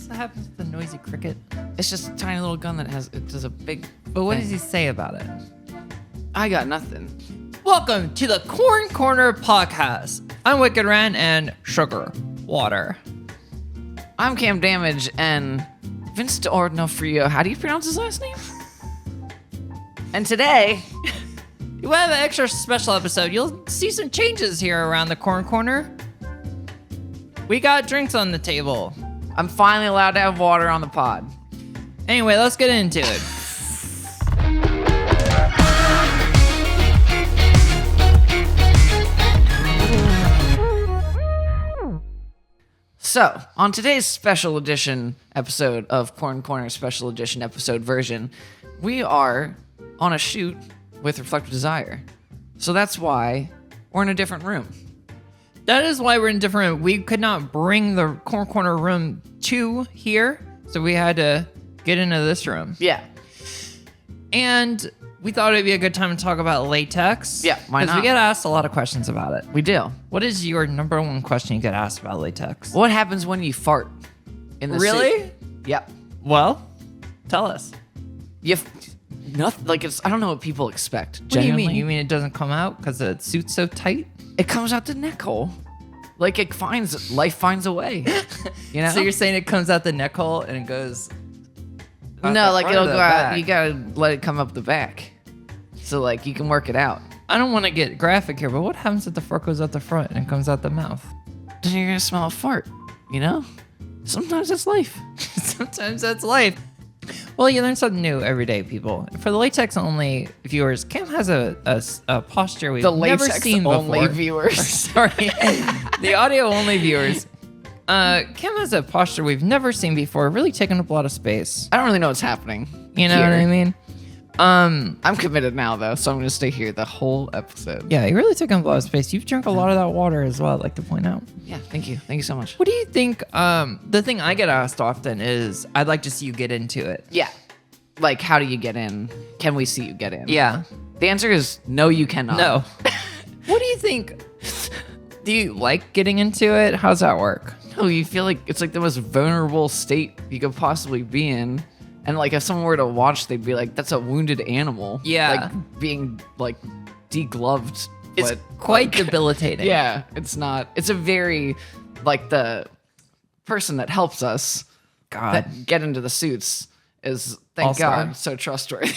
What happens with the noisy cricket? It's just a tiny little gun that does a big. But what thing. does he say about it? I got nothing. Welcome to the Corn Corner Podcast. I'm Wicked Wren and Sugar Water. I'm Cam Damage and Vince D'Ordinofrio. How do you pronounce his last name? And today, We have an extra special episode. You'll see some changes here around the Corn Corner. We got drinks on the table. I'm finally allowed to have water on the pod. Anyway, let's get into it. So, on today's special edition episode of Corn Corner Special Edition episode version, we are on a shoot with Reflective Desire. So that's why we're in a different room. That is why we're in different. We could not bring the Corn Corner room to here, so we had to get into this room. Yeah. And we thought it'd be a good time to talk about latex. Yeah, why Because we not? get asked a lot of questions about it. We do. What is your number one question you get asked about latex? What happens when you fart in the Really? suit? Yep. Well, tell us. Nothing, like I don't know what people expect. What do you genuinely. mean? You mean it doesn't come out because the suit's so tight? It comes out the neck hole. Like life finds a way. You know? So you're saying it comes out the neck hole and it goes... out no, the like front it'll or go the out. back? You gotta let it come up the back. So like you can work it out. I don't want to get graphic here, but what happens if the fart goes out the front and it comes out the mouth? Then you're gonna smell a fart. You know? Sometimes that's life. Sometimes that's life. Well, you learn something new every day, people. For the latex only viewers, Cam has a posture we've The never latex seen only before. viewers. Sorry, the audio only viewers. Cam has a posture we've never seen before, really taking up a lot of space. I don't really know what's happening. You know what I mean? I'm committed now though, so I'm gonna stay here the whole episode. Yeah, you're really taking up a lot of space. You've drank a lot of that water as well, I'd like to point out. Yeah, thank you. Thank you so much. What do you think? The thing I get asked often is, I'd like to see you get into it. Yeah. Like, how do you get in? Can we see you get in? Yeah. The answer is no, you cannot. No. What do you think? Do you like getting into it? How's that work? No, you feel like it's like the most vulnerable state you could possibly be in. And like if someone were to watch, they'd be like, that's a wounded animal. Yeah. Like being like degloved. It's but, quite like, debilitating. Yeah, it's not. It's a very, like the person that helps us that get into the suits is, thank All-star. God, so trustworthy.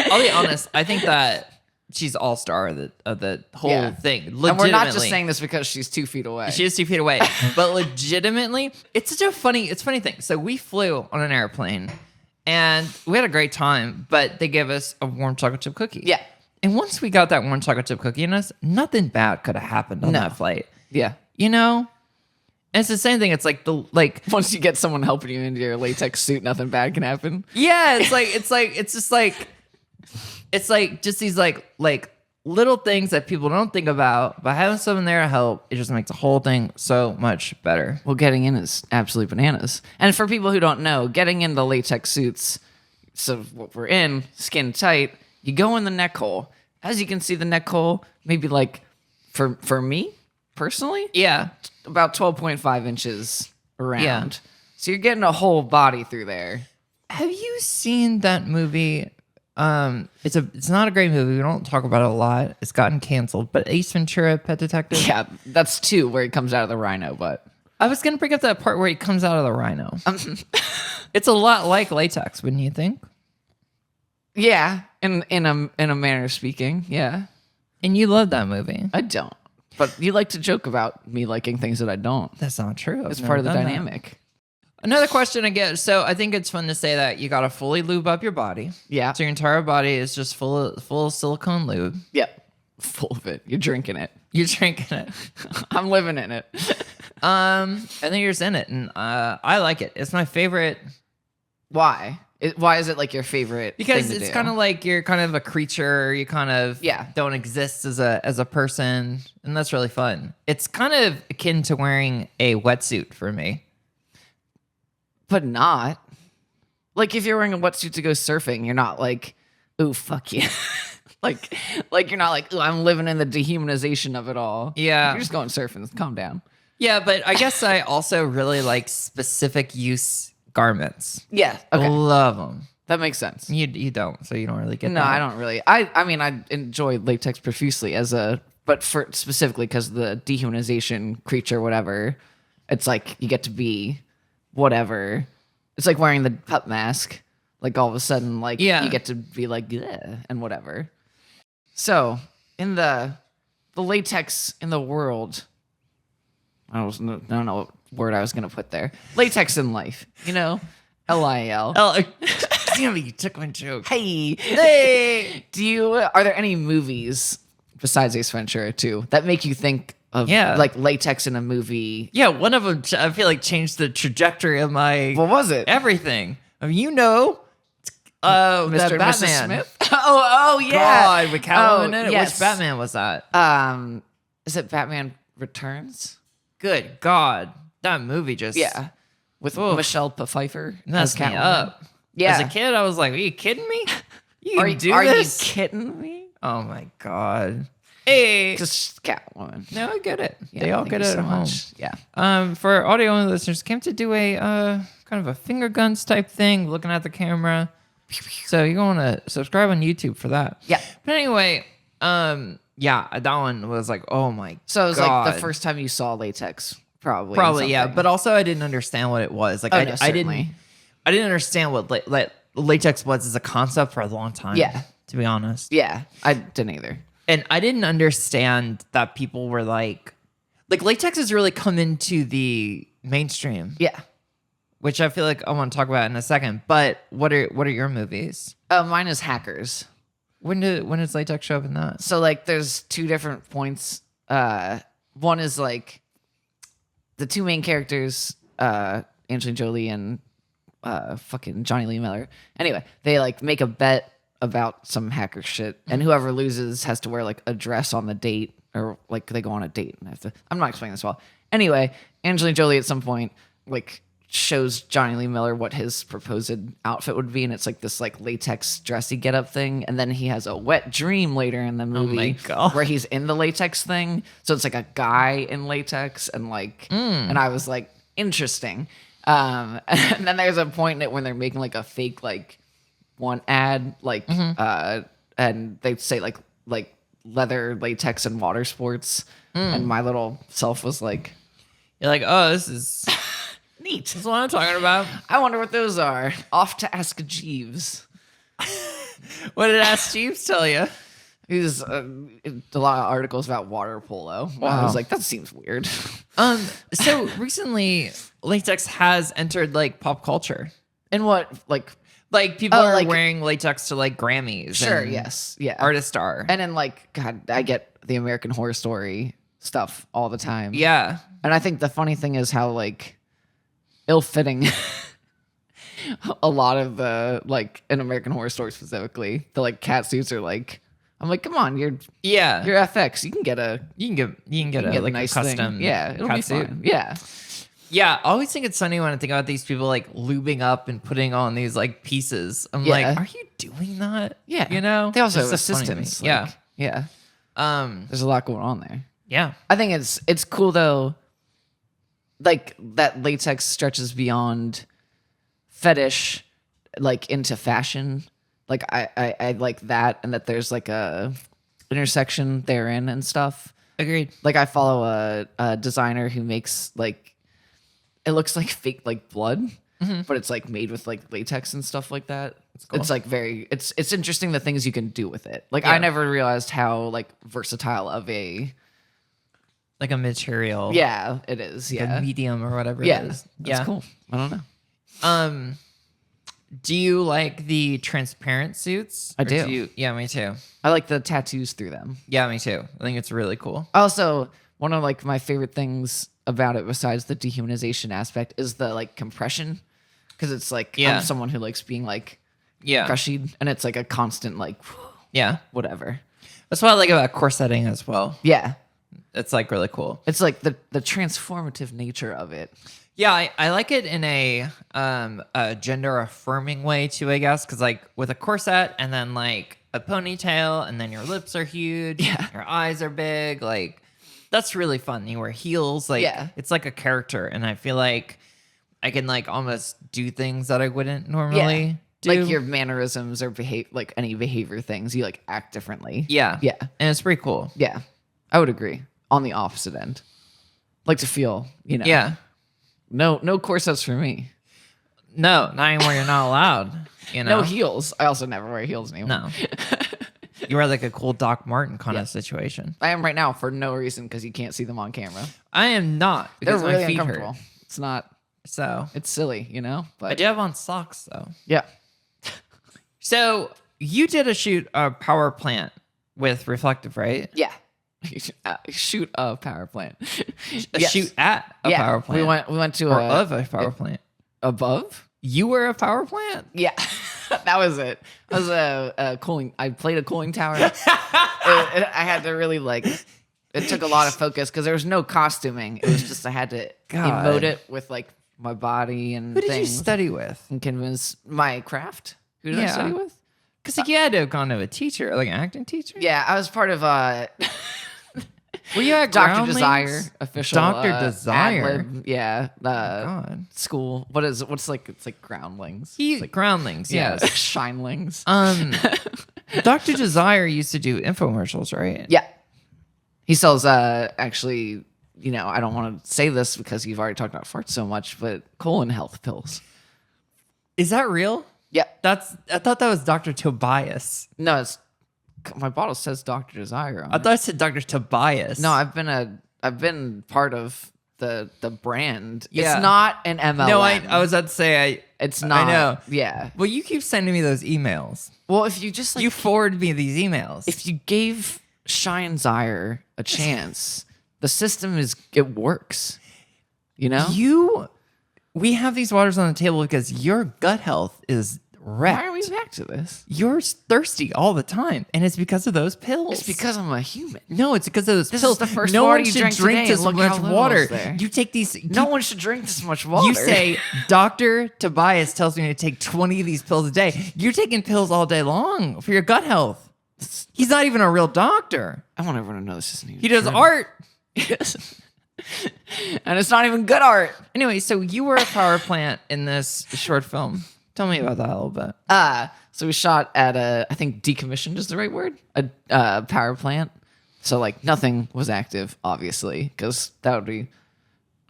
I'll be honest. I think that she's all-star of the whole Yeah. thing. And we're not just Legitimately. saying this because she's 2 feet away. She is 2 feet away. But legitimately, it's such a funny thing. So we flew on an airplane and we had a great time, but they gave us a warm chocolate chip cookie. Yeah. And once we got that warm chocolate chip cookie in us, nothing bad could have happened on No. that flight. Yeah. You know? And it's the same thing. It's like Once you get someone helping you into your latex suit, nothing bad can happen. yeah, it's just these like little things that people don't think about, but having someone there to help, it just makes the whole thing so much better. Well, getting in is absolutely bananas. And for people who don't know, getting into latex suits, so what we're in, skin tight, you go in the neck hole. As you can see, the neck hole, maybe like, for me, personally, Yeah. about 12.5 inches around. Yeah. So you're getting a whole body through there. Have you seen that movie? It's not a great movie. We don't talk about it a lot. It's gotten canceled. But Ace Ventura, Pet Detective. Yeah, that's 2 where he comes out of the rhino, but... I was gonna bring up that part where he comes out of the rhino. It's a lot like latex, wouldn't you think? Yeah, in a manner of speaking, yeah. And you love that movie. I don't. But you like to joke about me liking things that I don't. That's not true. It's part of the dynamic. Another question I get. So I think it's fun to say that you got to fully lube up your body. Yeah. So your entire body is just full of silicone lube. Yep. Full of it. You're drinking it. You're drinking it. I'm living in it. And then you're just in it, and I like it. It's my favorite Why? Why is it like your favorite? because thing to it's do? kind of like you're kind of a creature. You kind of don't exist as a person, and that's really fun. It's kind of akin to wearing a wetsuit for me. but not. Like if you're wearing a wetsuit to go surfing, you're not like, ooh, fuck you. like you're not like, ooh, I'm living in the dehumanization of it all. Yeah. You're just going surfing. Calm down. Yeah, but I guess I also really like specific use garments. Yeah. Okay. Love them. That makes sense. You don't, so you don't really get No, that. I don't really. I mean, I enjoy latex profusely but for specifically because the dehumanization creature, whatever, it's like you get to be whatever. It's like wearing the pup mask. Like all of a sudden, like you get to be like, yeah, and whatever. So in the latex in the world, I don't know what word I was gonna put there. Latex in life, LIL. Oh, damn it, you took my joke. Hey. Are there any movies besides Ace Ventura 2 that make you think of like latex in a movie? Yeah, one of them I feel like changed the trajectory of my What was it? everything. I mean, Mr. and Mr. Mrs. Batman. Smith? Oh yeah. God, with Catwoman in it. Yes. Which Batman was that? Is it Batman Returns? Good God, that movie just With Oof. Michelle Pfeiffer as messed me Catwoman. up. Yeah. As a kid, I was like, "Are you kidding me? You Are can do you this? kidding me? Oh my God! Hey, Just Catwoman. no, I get it. Yeah, they all thank get you it so at home. much. Yeah. For audio only listeners, came to do a kind of a finger guns type thing, looking at the camera. So you're going to subscribe on YouTube for that. Yeah. But anyway, that one was like, oh my. So it was God. like the first time you saw latex, probably. Probably, yeah. something. But also, I didn't understand what it was. Like, Oh, I no, didn't. certainly. I didn't understand what latex was as a concept for a long time. Yeah. To be honest. Yeah, I didn't either. And I didn't understand that people were like latex has really come into the mainstream. Yeah. Which I feel like I want to talk about in a second. But what are your movies? Mine is Hackers. When does latex show up in that? So like there's two different points. One is like the two main characters, Angelina Jolie and fucking Johnny Lee Miller. Anyway, they like make a bet about some hacker shit, and whoever loses has to wear like a dress on the date, or like they go on a date and have to. I'm not explaining this well. Anyway, Angelina Jolie at some point like shows Johnny Lee Miller what his proposed outfit would be, and it's like this like latex dressy get up thing, and then he has a wet dream later in the movie my God. where he's in the latex thing, so it's like a guy in latex, and like and I was like, interesting. And then there's a point in it when they're making like a fake like one ad like and they say like leather, latex, and water sports, and my little self was like, You're like, oh, this is neat. this is what I'm talking about. I wonder what those are. Off to ask Jeeves. What did Ask Jeeves tell you? There's a lot of articles about water polo. I Wow. was like, that seems weird. So recently, latex has entered like pop culture. And what, like, Like people Oh, are like- wearing latex to like Grammys. sure, and yes, yeah. Artist are. And then, like, God, I get the American Horror Story stuff all the time. Yeah. And I think the funny thing is how, like, ill-fitting a lot of the, like, in American Horror Story specifically, the, like, cat suits are, like, I'm like, come on, you're Yeah. FX. You can get You can get a like nice a custom thing. Yeah, it'll be catsuit. fine. Yeah. Yeah, I always think it's funny when I think about these people like lubing up and putting on these like pieces. I'm Yeah. like, are you doing that? Yeah. You know? They also It's have just funny to me. assistants. Yeah. like, yeah. Um, There's a lot going on there. yeah. I think it's cool though, like that latex stretches beyond fetish, like into fashion. Like I like that, and that there's like a intersection therein and stuff. Agreed. Like I follow a designer who makes like, it looks like fake like blood, but it's like made with like latex and stuff like that. cool. It's like it's interesting the things you can do with it. Like Yeah. I never realized how like versatile of a Like a material. it is. Like Yeah. a medium or whatever Yeah. it is. That's cool. I don't know. Do you like the transparent suits? I Or do. Yeah, me too. I like the tattoos through them. Yeah, me too. I think it's really cool. Also, one of like my favorite things about it besides the dehumanization aspect is the like compression, because it's like Yeah. I'm someone who likes being like Yeah. crushed, and it's like a constant like Yeah. whatever. That's what I like about corseting as well. Yeah. It's like really cool. It's like the transformative nature of it. Yeah, I like it in a gender affirming way too, I guess, because like with a corset and then like a ponytail and then your lips are huge, Yeah. your eyes are big, like That's really fun. You wear heels, like Yeah. it's like a character, and I feel like I can like almost do things that I wouldn't normally do. Like your mannerisms or like any behavior things, you like act differently. yeah, Yeah. and it's pretty cool. Yeah. I would agree. On the opposite end. Like to feel, Yeah, No corsets for me. no, not anymore. You're not allowed. You know, No heels. I also never wear heels anymore. no. You are like a cool Doc Martin kind of situation. I am right now for no reason because you can't see them on camera. I am not They're because really my feet uncomfortable. hurt. It's not. So It's silly, But I do have on socks though. yeah. So you did a shoot a power plant with reflective, right? Yeah. Shoot a power plant. A Yes. shoot at a Yeah. power plant. We went to or of a power plant. above. You were a power plant? Yeah, that was it. That was a cooling. I played a cooling tower. I had to really It took a lot of focus because there was no costuming. It was just I had to God. emote it with like my body and Who did you things study with? and convince my craft. Who did I Yeah. study with? Because like, you had to have gone to a teacher, like an acting teacher. Yeah, I was part of Were you at Dr. Groundlings? Desire official. Dr. Desire? ad-lib, yeah. God. School. What's like? It's like groundlings. He It's like, Groundlings, yeah, yes. it's like shinelings. Dr. Desire used to do infomercials, right? Yeah. He sells actually, I don't want to say this because you've already talked about farts so much, but colon health pills. Is that real? Yeah. I thought that was Dr. Tobias. No, my bottle says Dr. Desire on I it. thought it said Dr. Tobias. No, I've been part of the brand. Yeah. It's not an MLM. No, I was about to say It's not. I know. Yeah. Well, you keep sending me those emails. Well, if you just You forward me these emails. if you gave Shine Zire a chance, the system it works. We have these waters on the table because your gut health is wrecked. Why are we back to this? You're thirsty all the time, and it's because of those pills. It's because I'm a human. No, it's because of those This pills. is the first no water one you should drank drink today, this and look how much little water. is there. You take these. No one should drink this much water. You say Dr. Tobias tells me to take 20 of these pills a day. You're taking pills all day long for your gut health. He's not even a real doctor. I want everyone to know this isn't even He does true. art. Yes. And it's not even good art. Anyway, so you were a power plant in this short film. Tell me about that a little bit. So we shot at I think decommissioned is the right word, a power plant. So like nothing was active, obviously, because that would be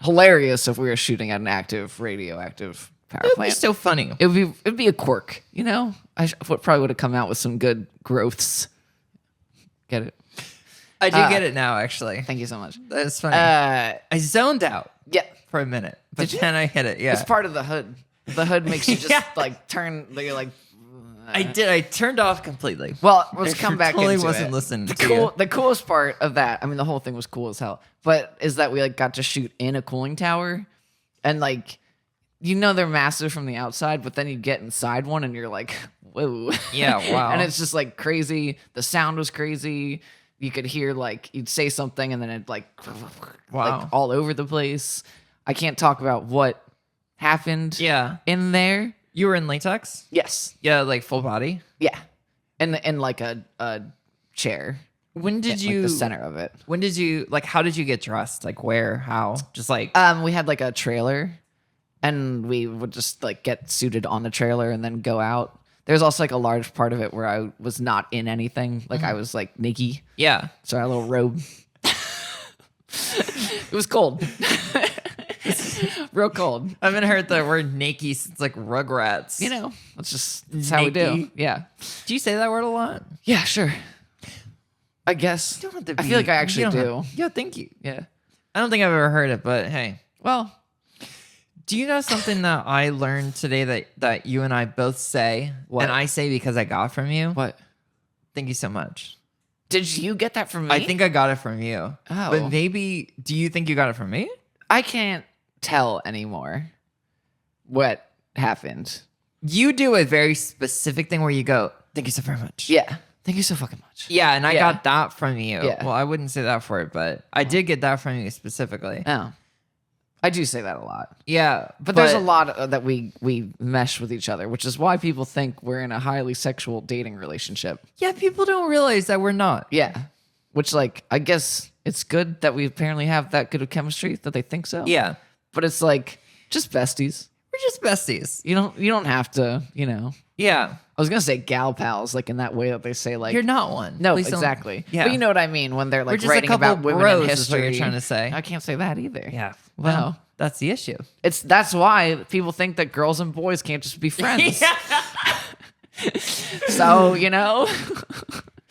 hilarious if we were shooting at an active radioactive power It'd be plant. so funny. It'd be a quirk, I probably would have come out with some good growths. Get it? I do get it now, actually. Thank you so much. That's funny. Yeah, I zoned out for a minute, but then I hit it. Yeah, it's part of the hood. The hood makes you just Yeah. turn. You're like, I did. I turned off completely. well, let's come back. Totally into wasn't it. listening The to you. the coolest part of that. I mean, the whole thing was cool as hell. But is that we got to shoot in a cooling tower, and they're massive from the outside, but then you get inside one and you're like, whoa. Yeah, wow. And it's just crazy. The sound was crazy. You could hear you'd say something and then it Wow. all over the place. I can't talk about what happened. Yeah. In there. You were in latex? Yes. Yeah, like full body. Yeah. And in a chair. When did you the center of it? When did you how did you get dressed? Like where? How? Just We had a trailer, and we would just get suited on the trailer and then go out. There's also a large part of it where I was not in anything. I was naked. yeah. So I had a little robe. It was cold. Real cold. I haven't heard the word naked since Rugrats. That's how we do. Naked. Yeah. Do you say that word a lot? Yeah, sure. I guess. You don't have to I feel like I actually you do. don't have- yeah, thank you. Yeah. I don't think I've ever heard it, but hey. Well, Do you know something that I learned today that you and I both say, What? and I say because I got from you? what? Thank you so much. Did you get that from me? I think I got it from you. Oh. But maybe, do you think you got it from me? I can't tell anymore what happened. You do a very specific thing where you go, thank you so very much. Yeah. Thank you so fucking much. Yeah, and I Yeah. got that from you. Yeah. Well, I wouldn't say that for it, but I did get that from you specifically. Oh. I do say that a lot. Yeah. But there's a lot that we mesh with each other, which is why people think we're in a highly sexual dating relationship. Yeah, people don't realize that we're not. Yeah. Which I guess it's good that we apparently have that good of chemistry that they think so. Yeah. But it's like just besties. We're just besties. You don't have to, you know. Yeah. I was gonna say gal pals, like in that way that they say like You're not one. no, Please don't- exactly. Yeah. But you know what I mean when they're We're like just a writing couple about women bros in is what history. you're trying to say. I can't say that either. Yeah. Well, No. that's the issue. That's why people think that girls and boys can't just be friends. So, you know.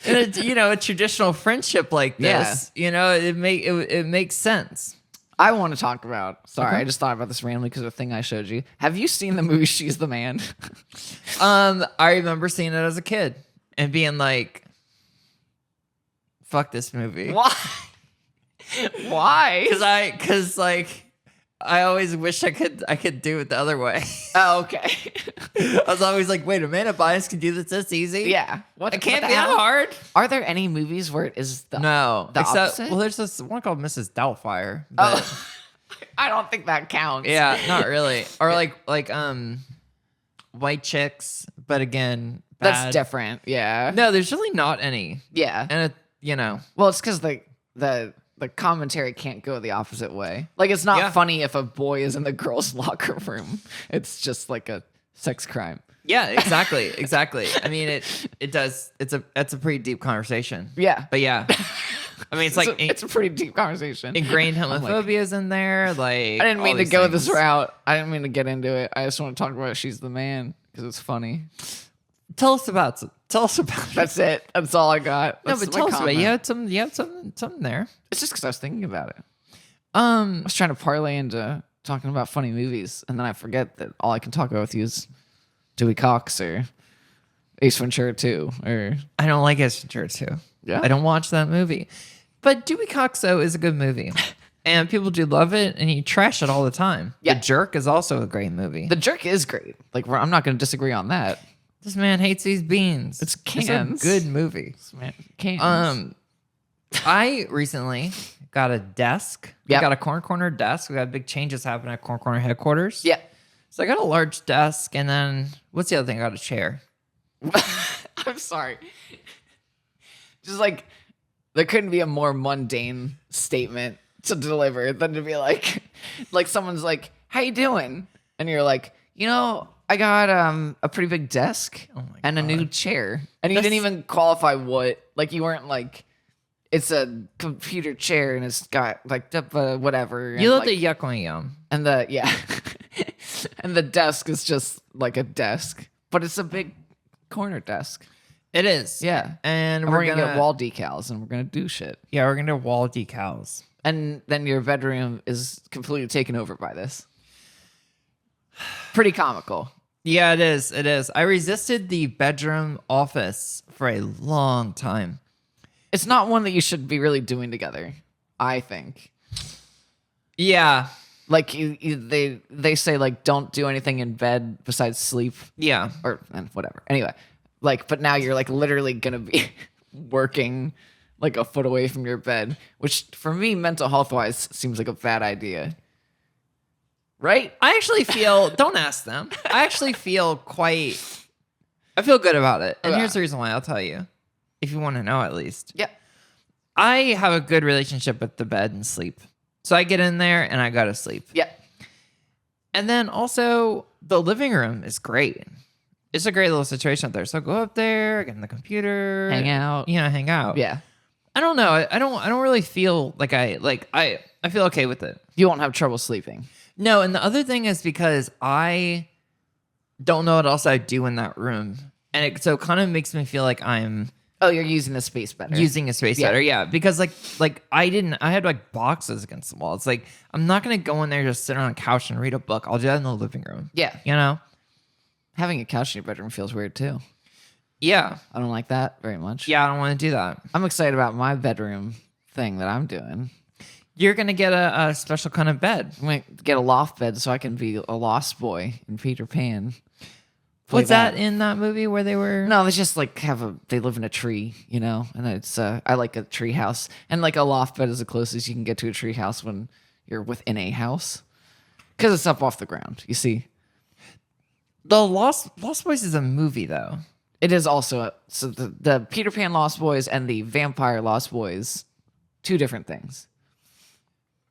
And a traditional friendship like this, it makes sense. I want to talk about. Sorry, Okay. I just thought about this randomly because of the thing I showed you. Have you seen the movie She's the Man? I remember seeing it as a kid and being like, "Fuck this movie." Why? Why? Because I always wish I could do it the other way. Oh, okay. I was always like, "Wait, Amanda Bynes can do this easy." Yeah. It can't what be the that hell? hard. Are there any movies where it is the No, the except opposite? well, there's this one called Mrs. Doubtfire. But Oh, I don't think that counts. yeah, not really. Or like White Chicks, but again, bad. That's different. Yeah. No, there's really not any, Yeah. and Well, it's because the commentary can't go the opposite way. Like, it's not Yeah. funny if a boy is in the girls' locker room. It's just like a sex crime. yeah, exactly. I mean, it does. It's a pretty deep conversation. Yeah. But yeah, I mean, it's like it's a pretty deep conversation. ingrained homophobia is in there. Like, I didn't mean to go this route. I didn't mean to get into it. I just want to talk about She's the Man because it's funny. Tell us about it. That's it. That's all I got. No, That's but my tell us about it. comment. You had something there. It's just because I was thinking about it. I was trying to parlay into talking about funny movies, and then I forget that all I can talk about with you is Dewey Cox or Ace Ventura 2 or I don't like Ace Ventura 2. Yeah? I don't watch that movie. But Dewey Cox, though, is a good movie. And people do love it, and you trash it all the time. Yeah. The Jerk is also a great movie. The Jerk is great. Like, I'm not going to disagree on that. This man hates these beans. It's It's cans. a good movie. Man, cans. I recently got a desk. Yep. We got a corner desk. We got big changes happening at corner headquarters. Yeah. So I got a large desk, and then what's the other thing? I got a chair. I'm sorry. Just like, there couldn't be a more mundane statement to deliver than to be like someone's like, "How you doing?" And you're like, I got a pretty big desk and a new chair. And you didn't even qualify what. Like, you weren't like, it's a computer chair and it's got like whatever. You and, let the yuck on yum. and and the desk is just like a desk, but it's a big corner desk. It is. Yeah. And And we're we're gonna gonna get wall decals and we're gonna do shit. Yeah, we're gonna do wall decals. And then your bedroom is completely taken over by this. Pretty comical. Yeah, it is. It is. I resisted the bedroom office for a long time. It's not one that you should be really doing together, I think. Yeah. Like they say like don't do anything in bed besides sleep Yeah. and whatever. Anyway, like but now you're like literally gonna be working like a foot away from your bed, which for me mental health wise seems like a bad idea. Right? I actually feel, don't ask them. I actually feel I feel good about it. And Yeah. here's the reason why. I'll tell you. If you want to know at least. Yeah. I have a good relationship with the bed and sleep. So I get in there and I go to sleep. Yeah. And then also the living room is great. It's a great little situation up there. So go up there, get in the computer, Hang out. hang out. Yeah. I don't know. I don't really feel like I feel okay with it. You won't have trouble sleeping. No, and the other thing is because I don't know what else I do in that room. And it kind of makes me feel like I'm Oh, you're using the space better. using a space better. Yeah. Because like I had like boxes against the wall. It's like, I'm not going to go in there, just sit on a couch and read a book. I'll do that in the living room. Yeah. You know? Having a couch in your bedroom feels weird too. Yeah. I don't like that very much. Yeah, I don't want to do that. I'm excited about my bedroom thing that I'm doing. You're going to get a special kind of bed. I'm going to get a loft bed so I can be a lost boy in Peter Pan. Play What's that in that movie where they were? No, they just like they live in a tree, and it's I like a tree house, and like a loft bed is the closest you can get to a tree house when you're within a house, because it's up off the ground. You see, The Lost Boys is a movie though. it is also so the Peter Pan Lost Boys and the Vampire Lost Boys Two different things.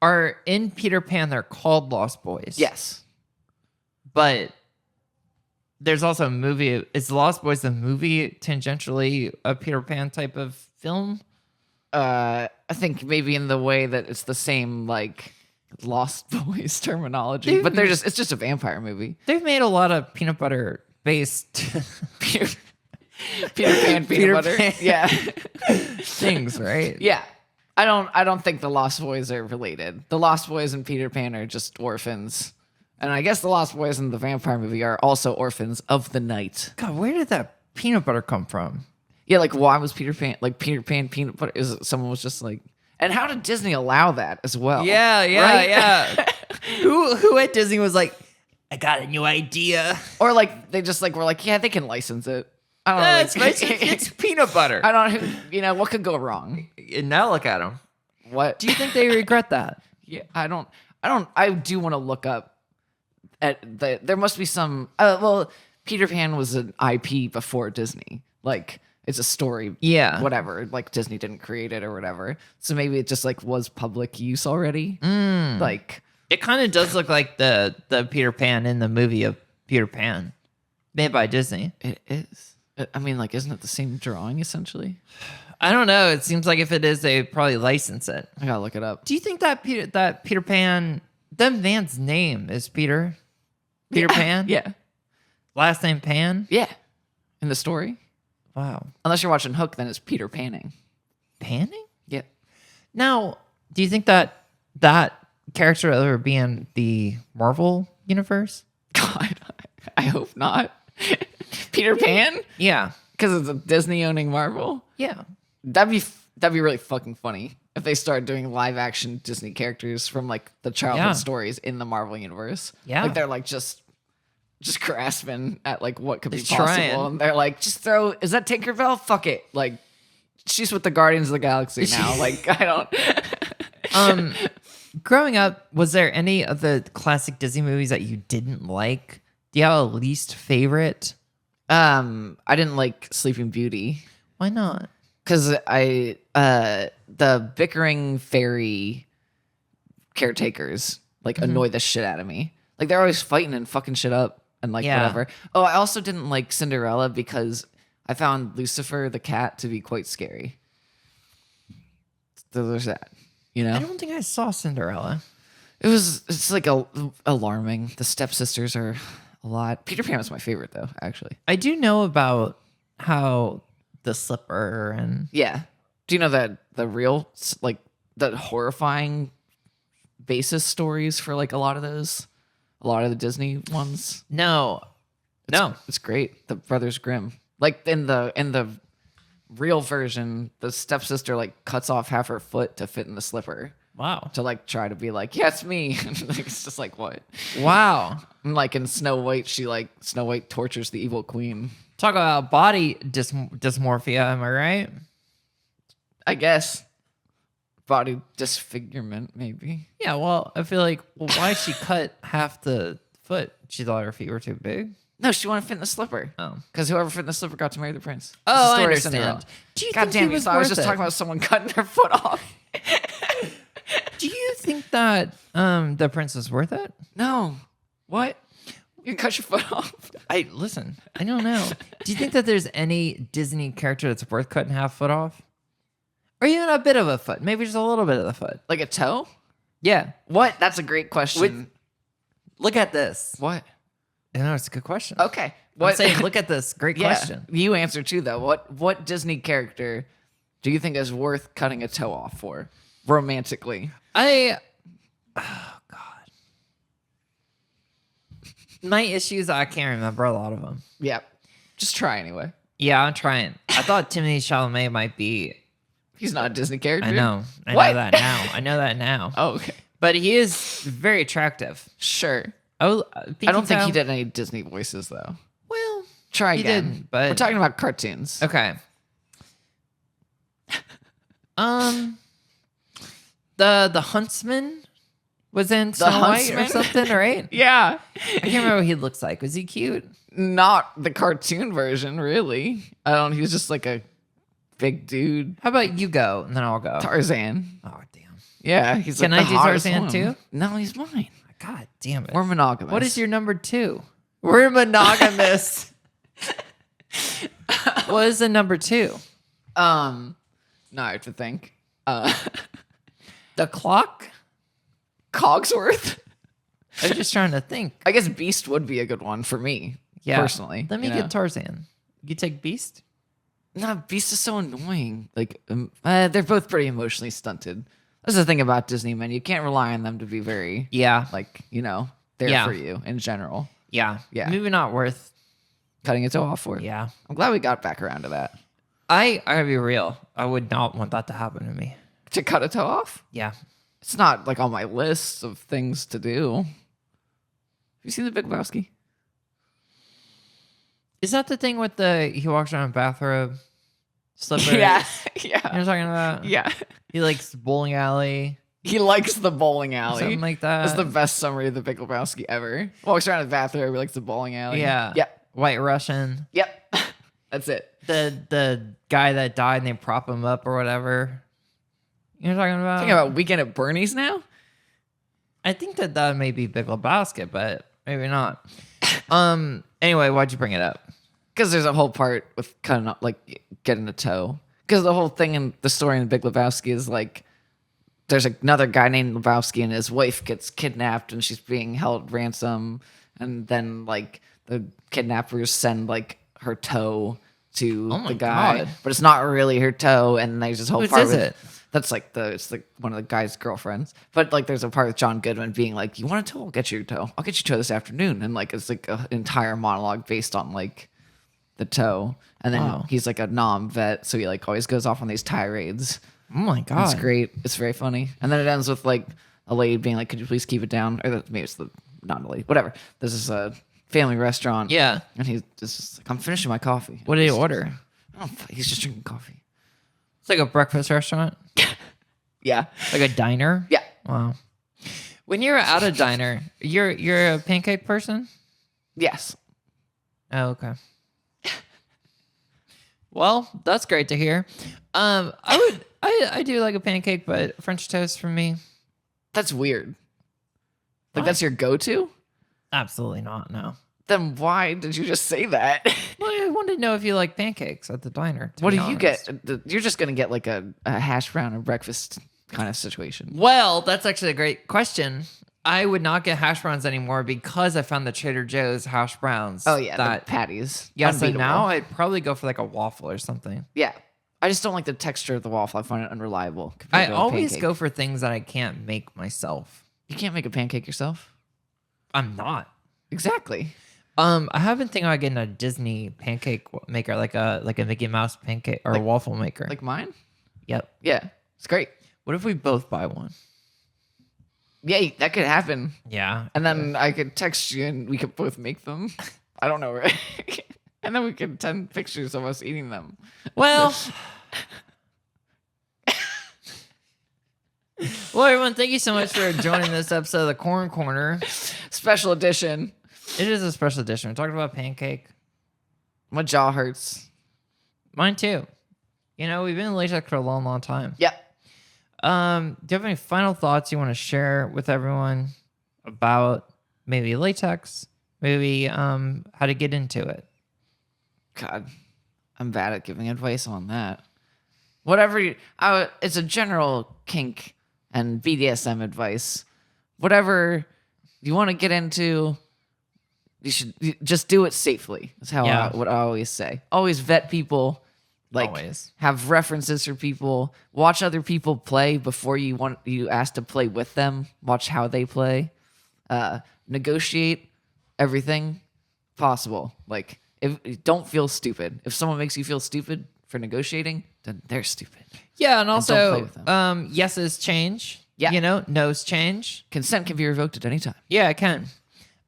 Are in Peter Pan, they're called Lost Boys. Yes. But there's also a movie. Is Lost Boys the movie tangentially a Peter Pan type of film? I think maybe in the way that it's the same like Lost Boys terminology, but it's just a vampire movie. They've made a lot of peanut butter based Peter Pan peanut butter. Pan. Yeah. things, right? Yeah. I don't think the Lost Boys are related. The Lost Boys and Peter Pan are just orphans. And I guess the Lost Boys in the vampire movie are also orphans of the night. God, where did that peanut butter come from? Yeah, like why was Peter Pan peanut butter? Is it someone was just like, and how did Disney allow that as well? Yeah, Right? yeah. Who at Disney was like, I got a new idea. Or like they just like were like, yeah, they can license it. I don't know. It's peanut butter. I don't. What could go wrong? And now look at them. What Do you think they regret that? Yeah, I don't. I do want to look up. There must be some. Well, Peter Pan was an IP before Disney. Like it's a story. Yeah. Whatever. Like Disney didn't create it or whatever. So maybe it just like was public use already. Like It kind of does look like the Peter Pan in the movie of Peter Pan, made by Disney. it is. I mean, like, isn't it the same drawing essentially? I don't know. It seems like if it is, they probably license it. I gotta look it up. Do you think that Peter Pan, that man's name is Peter Yeah. Pan? Yeah. Last name Pan? Yeah. In the story, Wow. unless you're watching Hook, then it's Peter Panning. Panning? Yeah. Now, do you think that character will ever be in the Marvel universe? God, I hope not. Peter Pan? Yeah. Because it's a Disney owning Marvel? Yeah. That'd be really fucking funny if they start doing live action Disney characters from like the childhood Yeah. stories in the Marvel universe. Yeah. Like they're like just grasping at like what could be They're possible. trying. And they're like, is that Tinkerbell? Fuck it. Like she's with the Guardians of the Galaxy now. Like I don't Growing up, was there any of the classic Disney movies that you didn't like? Do you have a least favorite? I didn't like Sleeping Beauty. Why not? Because the bickering fairy caretakers like annoy the shit out of me. Like they're always fighting and fucking shit up and like Yeah. whatever. Oh, I also didn't like Cinderella because I found Lucifer the cat to be quite scary. So there's that. You know, I don't think I saw Cinderella. it's like alarming. The stepsisters are a lot. Peter Pan was my favorite though, actually. I do know about how the slipper and Yeah. Do you know that the real like the horrifying basis stories for like a lot of the Disney ones? no. It's great. The Brothers Grimm. Like in the real version, the stepsister like cuts off half her foot to fit in the slipper Wow. to like try to be like, yeah, it's me. Like, it's just like what? Wow. And like in Snow White, Snow White tortures the evil queen. Talk about body dysmorphia, am I right? I guess. Body disfigurement, maybe. Yeah, well, I feel like, why she cut half the foot? She thought her feet were too big? No, she wanted to fit in the slipper. Oh. Because whoever fit in the slipper got to marry the prince. It's Oh, the I story of understand. Cinderella. Do you God think damn he you! was So I was worth just it? talking about someone cutting their foot off. Do you think that the prince is worth it? No. What? You can cut your foot off. I don't know. Do you think that there's any Disney character that's worth cutting half foot off? Or even a bit of a foot? Maybe just a little bit of the foot. Like a toe? Yeah. What? That's a great question. Look at this. What? I know it's a good question. Okay. I'm What? saying, look at this. Great Yeah. question. You answer too, though. What Disney character do you think is worth cutting a toe off for romantically? Oh God. My issues, I can't remember a lot of them. Yeah. Just try anyway. Yeah, I'm trying. I thought Timothée Chalamet might be. He's not a Disney character. I know. I What? know that now. I know that now. Oh, okay. But he is very attractive. Sure. Oh, I don't think he did any Disney voices though. Well, Try he again. did, but We're talking about cartoons. okay. The Huntsman was in Snow White or Huntsman? something, right? Yeah. I can't remember what he looks like. Was he cute? Not the cartoon version, really. I don't. He was just like a big dude. How about you go and then I'll go? Tarzan. Oh damn. Yeah, he's Can like I the do hottest Tarzan one. too? No, he's mine. God damn it. We're monogamous. What is your number 2? We're monogamous. What is the number 2? No, I have to think. The clock? Cogsworth. I was just trying to think. I guess Beast would be a good one for me. Yeah. Personally. Let me get Tarzan. You take Beast? No, Beast is so annoying. Like, they're both pretty emotionally stunted. That's the thing about Disney, man. You can't rely on them to be very, Yeah. like, there for you in general. Yeah. Yeah. Maybe not worth. Cutting a toe off for. Yeah. I'm glad we got back around to that. I gotta be real. I would not want that to happen to me. To cut a toe off? Yeah. It's not like on my list of things to do. Have you seen the Big Lebowski? Is that the thing with he walks around in a bathrobe? Slippers? Yeah. You know what I'm talking about? Yeah. He likes bowling alley. He likes the bowling alley. Something like that. That's the best summary of the Big Lebowski ever. Walks around in the bathrobe, he likes the bowling alley. Yeah. Yep. White Russian. Yep. That's it. The guy that died and they prop him up or whatever. You know what I'm talking about? Talking about Weekend at Bernie's now? I think that may be Big Lebowski, but maybe not. Anyway, why'd you bring it up? Because there's a whole part with kind of like getting a toe. Because the whole thing in the story in the Big Lebowski is like there's another guy named Lebowski and his wife gets kidnapped and she's being held ransom. And then like the kidnappers send like her toe to Oh my the guy, God. but it's not really her toe. And there's this whole Whose part is with, it? That's like it's like one of the guy's girlfriends. But like there's a part with John Goodman being like, "You want a toe? I'll get you a toe. I'll get you a toe this afternoon." And like it's like an entire monologue based on like the toe. And then Wow. he's like a vet, so he like always goes off on these tirades. Oh my God. It's great. It's very funny. And then it ends with like a lady being like, "Could you please keep it down?" Or maybe it's not a lady, whatever. This is a family restaurant. Yeah. And he's just like, "I'm finishing my coffee." What did he order? He's just drinking coffee. It's like a breakfast restaurant? Yeah. Like a diner? Yeah. Wow. When you're at a diner, you're a pancake person? Yes. Oh, okay. Well, that's great to hear. I do like a pancake, but French toast for me? That's weird. Like What? that's your go-to? Absolutely not, no. Then why did you just say that? Well, I wanted to know if you like pancakes at the diner. What be do you honest. get? You're just gonna get like a hash brown and breakfast kind of situation. Well, that's actually a great question. I would not get hash browns anymore because I found the Trader Joe's hash browns. Oh yeah, that the patties. yeah. So Unbeatable. now I'd probably go for like a waffle or something. Yeah, I just don't like the texture of the waffle. I find it unreliable. I compared to a always pancake. go for things that I can't make myself. You can't make a pancake yourself. I'm not. Exactly. I have been thinking about getting a Disney pancake maker, like a Mickey Mouse pancake or a waffle maker. Like mine. Yep. Yeah, it's great. What if we both buy one? Yeah, that could happen. Yeah. And then I could text you and we could both make them. I don't know, right? And then we could send pictures of us eating them. Well. Well, everyone, thank you so much for joining this episode of the Corn Corner. Special edition. It is a special edition. We're talking about pancake. My jaw hurts. Mine too. You know, we've been in latex for a long, long time. Yeah. Do you have any final thoughts you want to share with everyone about maybe latex, maybe how to get into it? God, I'm bad at giving advice on that. It's a general kink and BDSM advice. Whatever you want to get into, you just do it safely. That's how what I always say. Always vet people. Like Always. have references for people. Watch other people play before you ask to play with them. Watch how they play. Negotiate everything possible. Like don't feel stupid. If someone makes you feel stupid for negotiating, then they're stupid. Yeah, and don't play also, with them. yeses change. Yeah. You know, no's change. Consent can be revoked at any time. Yeah, it can.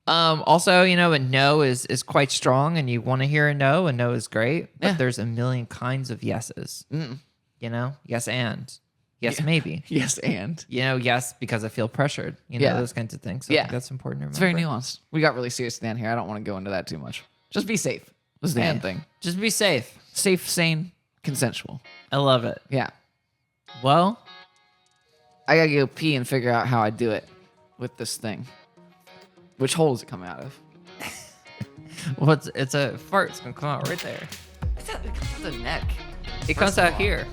Also, you know, a no is quite strong, and you want to hear a no. A no is great, but Yeah. there's a million kinds of yeses. You know, yes and yes maybe. Yes, and You know, yes because I feel pressured. You know, Yeah. those kinds of things. So I Yeah. think that's important to remember. it's very nuanced. We got really serious at the end here. I don't want to go into that too much. Just be safe. Was the Hey, end thing. Just be safe. Safe, sane, consensual. I love it. Yeah. Well, I gotta go pee and figure out how I do it with this thing. Which hole does it come out of? it's a fart. It's gonna come out right there. It comes out of the neck. It comes out here.